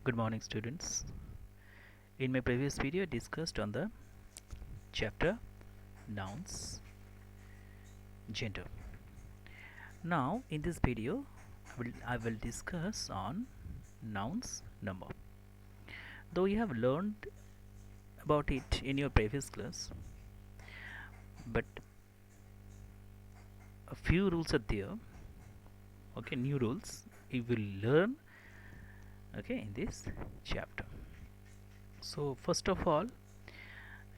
Good morning, students. In my previous video, I discussed on the chapter nouns, gender. Now, in this video, I will discuss on nouns, number. Though you have learned about it in your previous class, but a few rules are there. Okay, new rules you will learn. Okay, in this chapter. So, first of all,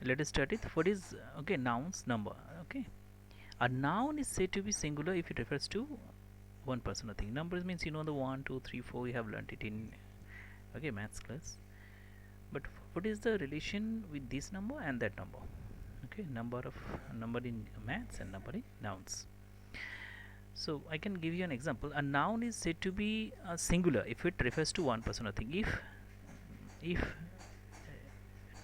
let us start with what is nouns, number. Okay. A noun is said to be singular if it refers to one person or thing. Numbers means the 1, 2, 3, 4. You have learnt it in maths class. But what is the relation with this number and that number? Okay, number in maths and number in nouns. So I can give you an example. A noun is said to be singular if it refers to one person or thing. If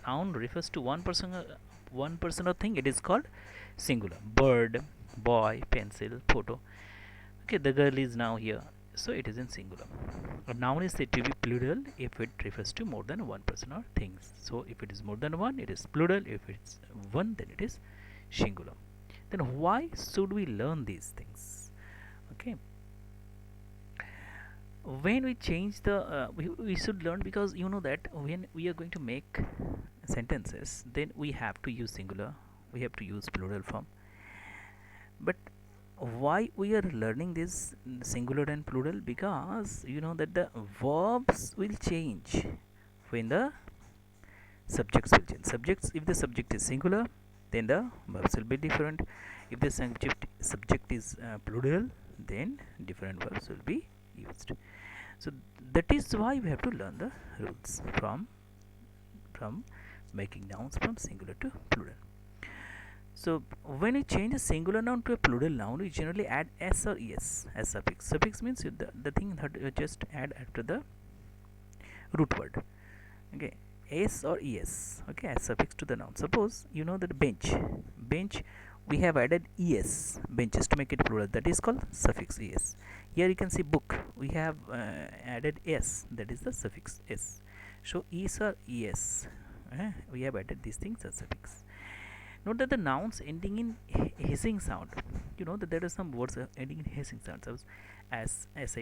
noun refers to one person or thing, it is called singular. Bird, boy, pencil, photo. Okay, the girl is now here, so it is in singular. A noun is said to be plural if it refers to more than one person or things. So if it is more than one, it is plural. If it's one, then it is singular. Then why should we learn these things? Okay, when we change the we should learn, because you know that when we are going to make sentences, then we have to use singular, we have to use plural form. But why we are learning this singular and plural? Because you know that the verbs will change when the subjects will change. Subjects, if the subject is singular, then the verbs will be different. If the subject is plural, then different verbs will be used. So that is why we have to learn the rules from making nouns from singular to plural. So when you change a singular noun to a plural noun, we generally add s or es as suffix. Suffix means the thing that you just add after the root word. Okay, s or es. Okay, as suffix to the noun. Suppose you know that bench, we have added es, benches, to make it plural. That is called suffix es. Here you can see book. We have added s. That is the suffix s. So es or es. We have added these things as suffix. Note that the nouns ending in hissing sound, you know that there are some words ending in hissing sound, such as sh,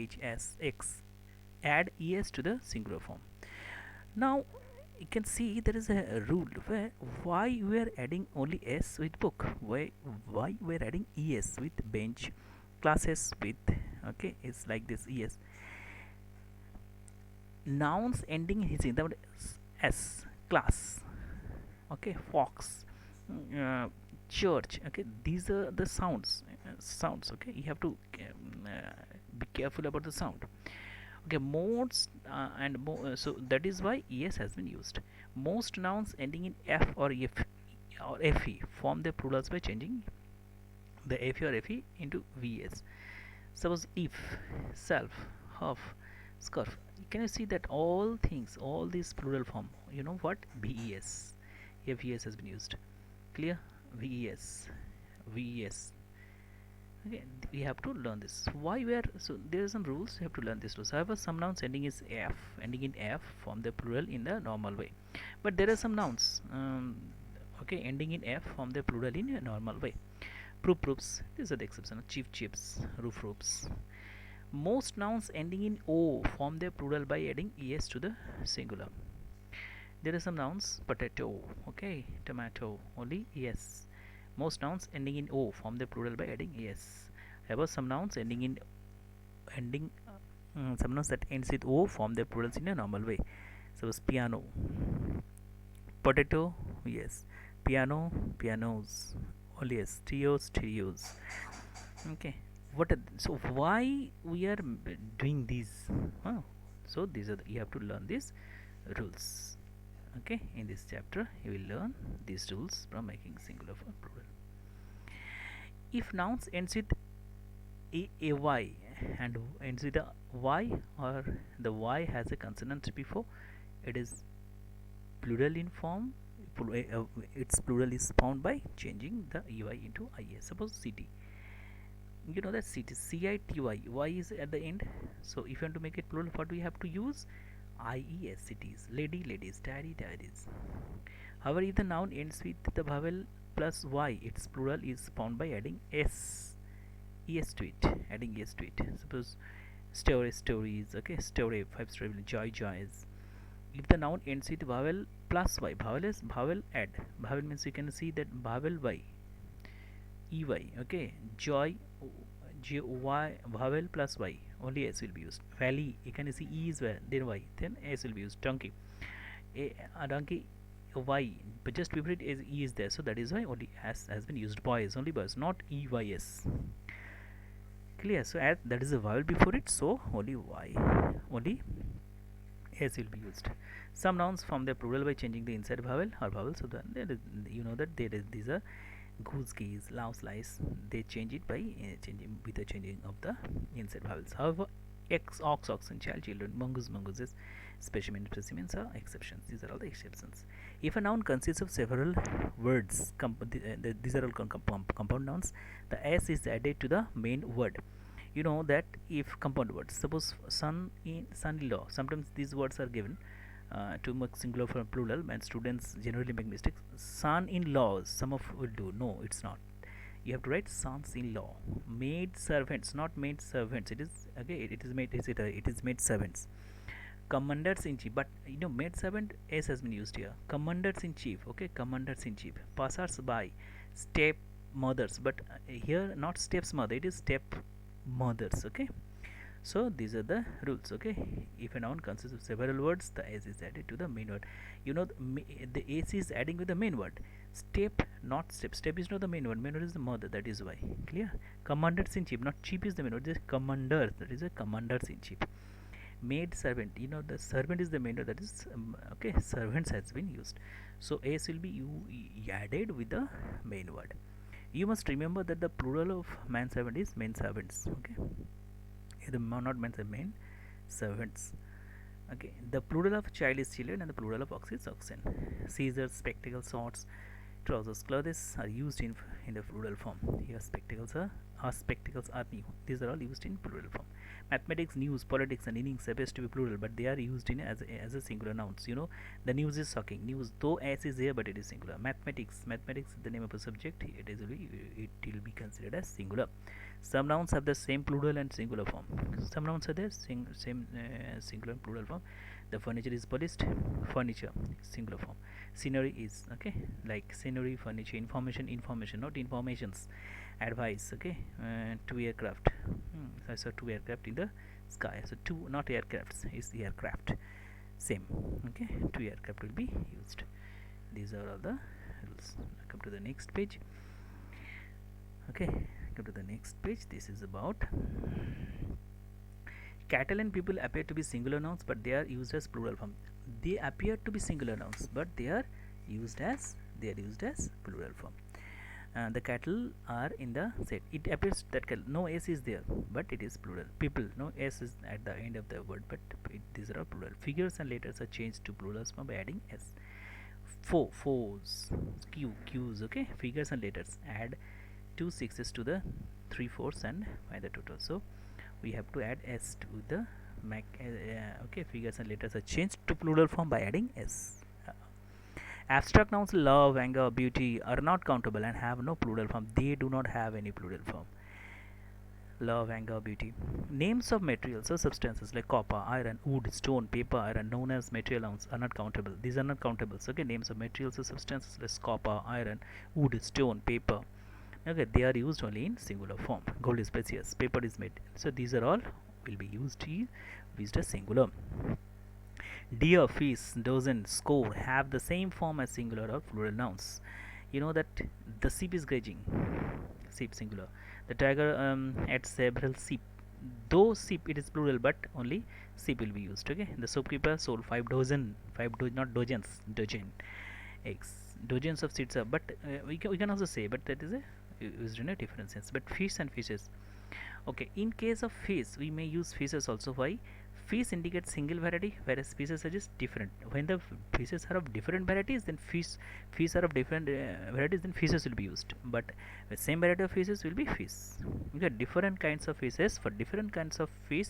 ch, s, x, add es to the singular form. Now you can see there is a rule where why we are adding only s with book, why we are adding es with bench, classes with, okay, it's like this es. Nouns ending in hissing, that s, class, okay, fox, church, okay, these are the sounds, okay, you have to be careful about the sound. Okay, most so that is why es has been used. Most nouns ending in f or fe form their plurals by changing the fe or fe into vs. Suppose if, self, half, scarf. Can you see that all these plural form, you know what, ves, ves has been used. Clear? Ves. Okay, we have to learn this. Why we are, so there are some rules, you have to learn these rules. However, some nouns ending in f form the plural in the normal way, but there are some nouns okay, ending in f form the plural in a normal way. Proofs, these are the exception. Chiefs, roofs. Most nouns ending in o form their plural by adding es to the singular. There are some nouns, potato, okay, tomato, only es. Most nouns ending in o form the plural by adding es. However, some nouns some nouns that ends with o form their plurals in a normal way. Suppose piano, potato, yes, piano, pianos, only yes, stereos. Okay, so why we are doing these? So these are you have to learn these rules. Okay, in this chapter you will learn these rules from making singular for plural. If nouns ends with ay and ends with a y, or the y has a consonant before, it is plural in form. Its plural is found by changing the ey into ia. Suppose city, you know that city, city, y is at the end. So if you want to make it plural, what we have to use? IES, cities. Lady, ladies. Diary, diaries. However, if the noun ends with the vowel plus y, its plural is found by adding es to it. Adding es to it. Suppose story, stories. Okay, story, five story, joy, joys. If the noun ends with vowel plus y, vowel is vowel add. Vowel means you can see that vowel y, ey. Okay, joy, gy, vowel plus y. Only s will be used. Valley, you can see e is well, then y, then s will be used. Donkey, a donkey, y, but just before it is e is there, so that is why only s has been used. Boys, only boys, not eys. Clear? So as that is a vowel before it, so only y, only s will be used. Some nouns form their plural by changing the inside vowel or vowel. So that you know that there is these are goose, geese, louse, slice. They change it by changing with the changing of the inside vowels. However, ox, oxen, child, children, mongoose, mongooses, specimen, specimens are exceptions. These are all the exceptions. If a noun consists of several words, these are all compound nouns. The s is added to the main word. You know that if compound words, suppose son-in-law, sometimes these words are given to make singular for plural, and students generally make mistakes. Son-in-laws, some of will do. No, it's not. You have to write sons-in-law. Maid servants, not maid servants. It is okay. It is maid. It is maid servants. Commanders in chief, but you know maid servant s has been used here. Commanders in chief. Okay, commanders in chief. Passers by, step mothers, but here not steps mother. It is step mothers. Okay, so these are the rules. Okay, if a noun consists of several words, the s is added to the main word. You know the s is adding with the main word. Step, not step. Step is not the main word. Main word is the mother. That is why. Clear? Commanders in chief, not chief is the main word. Just commanders. That is a commanders in chief. Maid servant. You know the servant is the main word. That is okay. Servants has been used. So s will be added with the main word. You must remember that the plural of man servant is men servants. Okay, the not men men servants. Okay, the plural of child is children and the plural of ox is oxen. Scissors, spectacles, swords, trousers, clothes are used in the plural form. Here spectacles are new. These are all used in plural form. Mathematics, news, politics, and innings supposed to be plural, but they are used in as a singular nouns. You know, the news is shocking. News, though s is here, but it is singular. Mathematics is the name of a subject. It will be considered as singular. Some nouns have the same plural and singular form. Some nouns have the same singular and plural form. The furniture is polished. Furniture, singular form. Scenery is okay, like scenery, furniture. Information, not informations. Advice, okay. Two aircraft. So I saw two aircraft in the sky. So two, not aircrafts, is the aircraft. Same. Okay, two aircraft will be used. These are all the rules. Come to the next page. Okay, come to the next page. This is about cattle and people appear to be singular nouns, but they are used as plural form. They appear to be singular nouns, but they are used as plural form. The cattle are in the set. It appears that no s is there, but it is plural. People, no s is at the end of the word, but these are all plural. Figures and letters are changed to plurals form by adding s. Foes, cues. Okay, figures and letters. Add 2 6s to the 3 4s and find the total. So we have to add s to the okay, figures and letters are changed to plural form by adding s. Abstract nouns love, anger, beauty are not countable and have no plural form. They do not have any plural form. Love, anger, beauty. Names of materials or substances like copper, iron, wood, stone, paper, iron, known as material nouns, are not countable. These are not countable. So, okay, names of materials or substances like copper, iron, wood, stone, paper. Okay, they are used only in singular form. Gold is precious, paper is made. So these are all will be used as singular. Deer, fish, dozen, score have the same form as singular or plural nouns. You know that the sheep is grazing, sheep singular. The tiger had several sheep. Though sheep it is plural, but only sheep will be used. Okay, the shopkeeper sold 5 dozen, not dozens, dozen eggs. Dozens of seeds are, but we can also say, but that is a used in a different sense. But fish and fishes. Okay, in case of fish, we may use fishes also. Why? Fish indicates single variety, whereas fishes suggest different. When the fishes are of different varieties, then fish are of different varieties, then fishes will be used. But the same variety of fishes will be fish. We got different kinds of fishes. For different kinds of fish,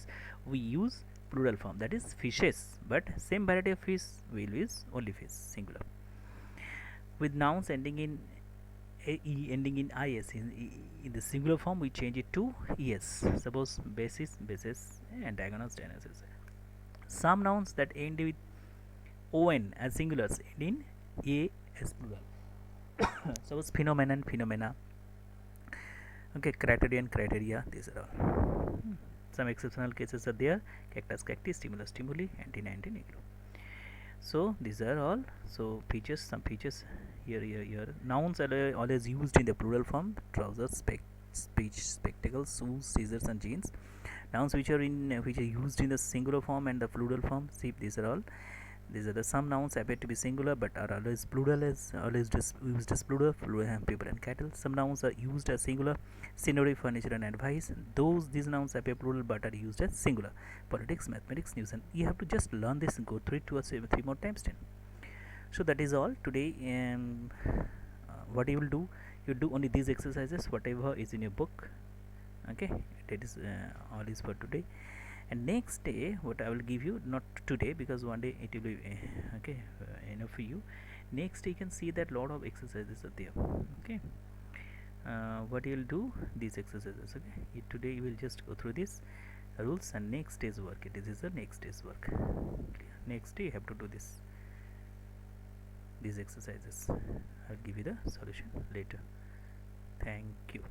we use plural form, that is fishes, but same variety of fish will use only fish singular. With nouns ending in ae ending in is in the singular form, we change it to es. Suppose basis, basis, and diagonals, diagonals. Some nouns that end with on as singulars end in a as plural. Suppose phenomenon, phenomena. Okay, criterion, criteria. These are all. Some exceptional cases are there: cactus, cacti, stimulus, stimuli, antenna, antenna. So these are all. So features, some features here, here, here. Nouns are always used in the plural form: trousers, speech, spectacles, shoes, scissors, and jeans. Nouns which are used in the singular form and the plural form. See, these are all. These are the some nouns appear to be singular but are always plural, as always used as plural, people and cattle. Some nouns are used as singular: scenery, furniture, and advice. These nouns appear plural but are used as singular: politics, mathematics, news. And you have to just learn this and go through it 3 more times 10. So that is all today. What you will do, you do only these exercises whatever is in your book. Okay, that is all is for today. And next day what I will give you, not today because one day it will be okay, enough for you. Next day you can see that lot of exercises are there. Okay, what you will do, these exercises. Okay, today you will just go through these rules and next day's work. This is the next day's work. Next day you have to do these exercises. I'll give you the solution later. Thank you.